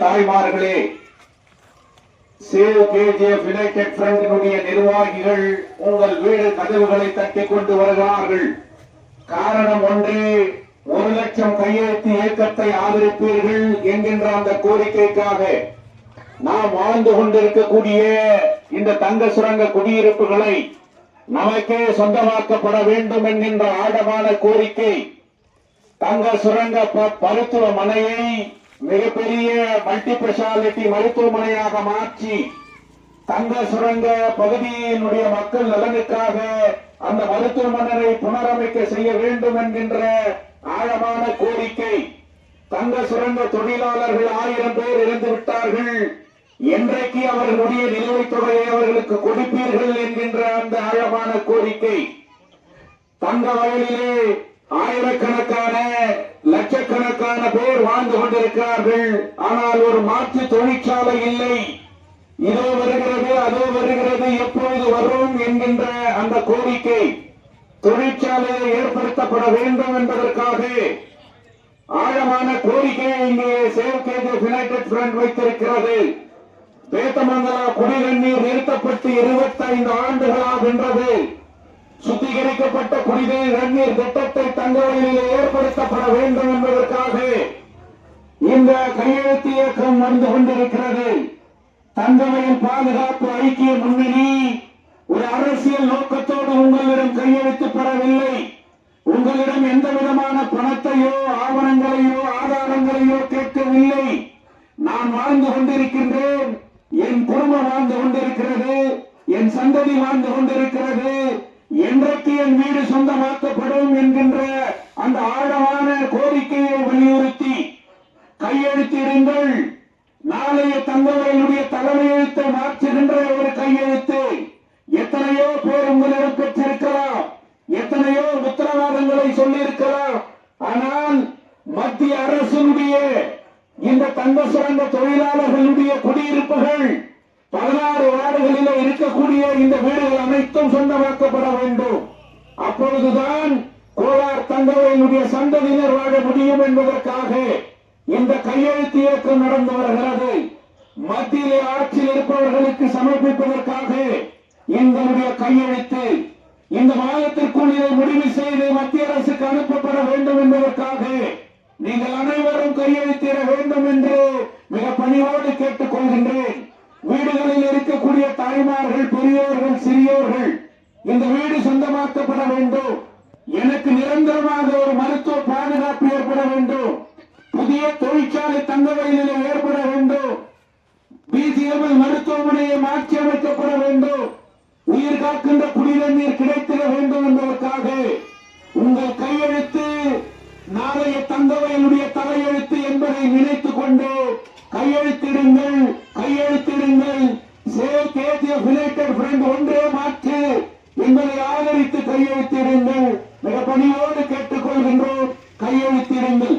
தாய்மார்களே, save KGF United ஃப்ரண்டினுடைய நிர்வாகிகள் உங்கள் வீடு கதவுகளை தட்டி கொண்டு வருகிறார்கள். காரணம் ஒன்று, 1 லட்சம் கையெழுத்து இயக்கத்தை ஆதரிப்பீர்கள் என்கின்ற அந்த கோரிக்கைக்காக நாம் வாழ்ந்து கொண்டிருக்கக்கூடிய இந்த தங்க சுரங்க குடியிருப்புகளை நமக்கே சொந்தமாக்கப்பட வேண்டும் என்கின்ற ஆழமான கோரிக்கை. தங்க சுரங்க மருத்துவமனையை மிகப்பெரிய மல்டி ஸ்பெஷாலிட்டி மருத்துவமனையாக மாற்றி தங்க சுரங்க பகுதியினுடைய மக்கள் நலனுக்காக அந்த மருத்துவமனையை புனரமைக்க செய்ய வேண்டும் என்கின்ற ஆழமான கோரிக்கை. தங்க சுரங்க தொழிலாளர்கள் 1000 பேர் இறந்து விட்டார்கள். என்றைக்கு அவர்களுடைய நிலுவைத் தொகையை அவர்களுக்கு கொடுப்பீர்கள் என்கின்ற அந்த ஆழமான கோரிக்கை. தங்க வயலிலே ஆயிரக்கணக்கான லட்சக்கணக்கான பேர் வாழ்ந்து கொண்டிருக்கிறார்கள். ஆனால் ஒரு மாற்று தொழிற்சாலை இல்லை. இதோ வருகிறது, அதோ வருகிறது, எப்பொழுது வரும் என்கின்ற அந்த கோரிக்கை. தொழிற்சாலையை ஏற்படுத்தப்பட வேண்டும் என்பதற்காக ஆழமான கோரிக்கையை இங்கே சேவ் கேஜிஎஃப் யுனைடெட் ஃப்ரண்ட் வைத்திருக்கிறது. வேதமங்கலா குடிநீர் நிறுத்தப்பட்டு 25 ஆண்டுகளாகின்றது. சுத்திகரிக்கப்பட்ட குடிநீர் திட்டத்தை தங்கவயலில் ஏற்படுத்தப்பட வேண்டும் என்பதற்காக இந்த கையெழுத்து இயக்கம் வந்து கொண்டிருக்கிறது. தங்கவயல் பாதுகாப்பு ஐக்கிய முன்னணி ஒரு அரசியல் நோக்கத்தோடு உங்களிடம் கையெழுத்து பெறவில்லை. உங்களிடம் எந்த விதமான பணத்தையோ ஆவணங்களையோ ஆதாரங்களையோ கேட்கவில்லை. நான் வாழ்ந்து கொண்டிருக்கின்றேன், என் குடும்பம் வாழ்ந்து கொண்டிருக்கிறது, என் சந்ததி வாழ்ந்து கொண்டிருக்கிறது. என்றைக்கு என் வீடு சொந்தமாக்கப்படும் என்கின்ற அந்த ஆழமான கோரிக்கையை வலியுறுத்தி கையெழுத்திடுங்கள். நாளைய தங்கவயலுடைய தலைமையெழுத்தை மாற்றுகின்ற ஒரு கையெழுத்து. எத்தனையோ பேர் உங்களிடம் பெற்றிருக்கலாம், எத்தனையோ உத்தரவாதங்களை சொல்லியிருக்கலாம். ஆனால் மத்திய அரசினுடைய இந்த தங்க சுரங்க தொழிலாளர்களுடைய குடியிருப்புகள் 16 வார்டுகளில் இருக்கக்கூடிய இந்த வீடுகள் அனைத்தும் சொந்தமாக்கப்பட வேண்டும். அப்பொழுதுதான் கோலார் தங்கவயலுடைய சந்ததியினர் வாழ முடியும் என்பதற்காக இந்த கையெழுத்து இயக்கம் நடந்து வருகிறது. மத்தியிலே ஆட்சியில் இருப்பவர்களுக்கு சமர்ப்பிப்பதற்காக எங்களுடைய கையெழுத்து இந்த மாதத்திற்குள் இதை முடிவு செய்து மத்திய அரசுக்கு அனுப்பப்பட வேண்டும் என்பதற்காக நீங்கள் அனைவரும் கையெழுத்திட வேண்டும் என்று மிக பணிவோடு கேட்டுக் கொள்கின்றேன். வீடுகளில் இருக்கக்கூடிய தாய்மார்கள், பெரியோர்கள், சிறியோர்கள் இந்த வீடு சொந்தமாக்கப்பட வேண்டும். எனக்கு நிரந்தரமாக ஒரு மருத்துவ பாதுகாப்பு ஏற்பட வேண்டும். புதிய தொழிற்சாலை தங்கவயலில் ஏற்பட வேண்டும். பிஜிஎம்எல் மருத்துவமனையை மாற்றி அமைக்கப்பட வேண்டும். உயிர் காக்கின்ற குடிநீர் கிடைத்திட வேண்டும் என்பதற்காக உங்கள் கையெழுத்து நாளைய தங்கவயலுடைய தலையெழுத்து என்பதை நினைத்துக் கொண்டு கையெழுத்திடுங்கள், கையெழுத்திடுங்கள். சேவ் கேஜிஎஃப் யுனைடெட் ஃப்ரண்ட் ஒன்றே மாற்று என்பதை ஆதரித்து கையெழுத்திடுங்கள். மிக பணியோடு கேட்டுக்கொள்கின்றோம், கையெழுத்திடுங்கள்.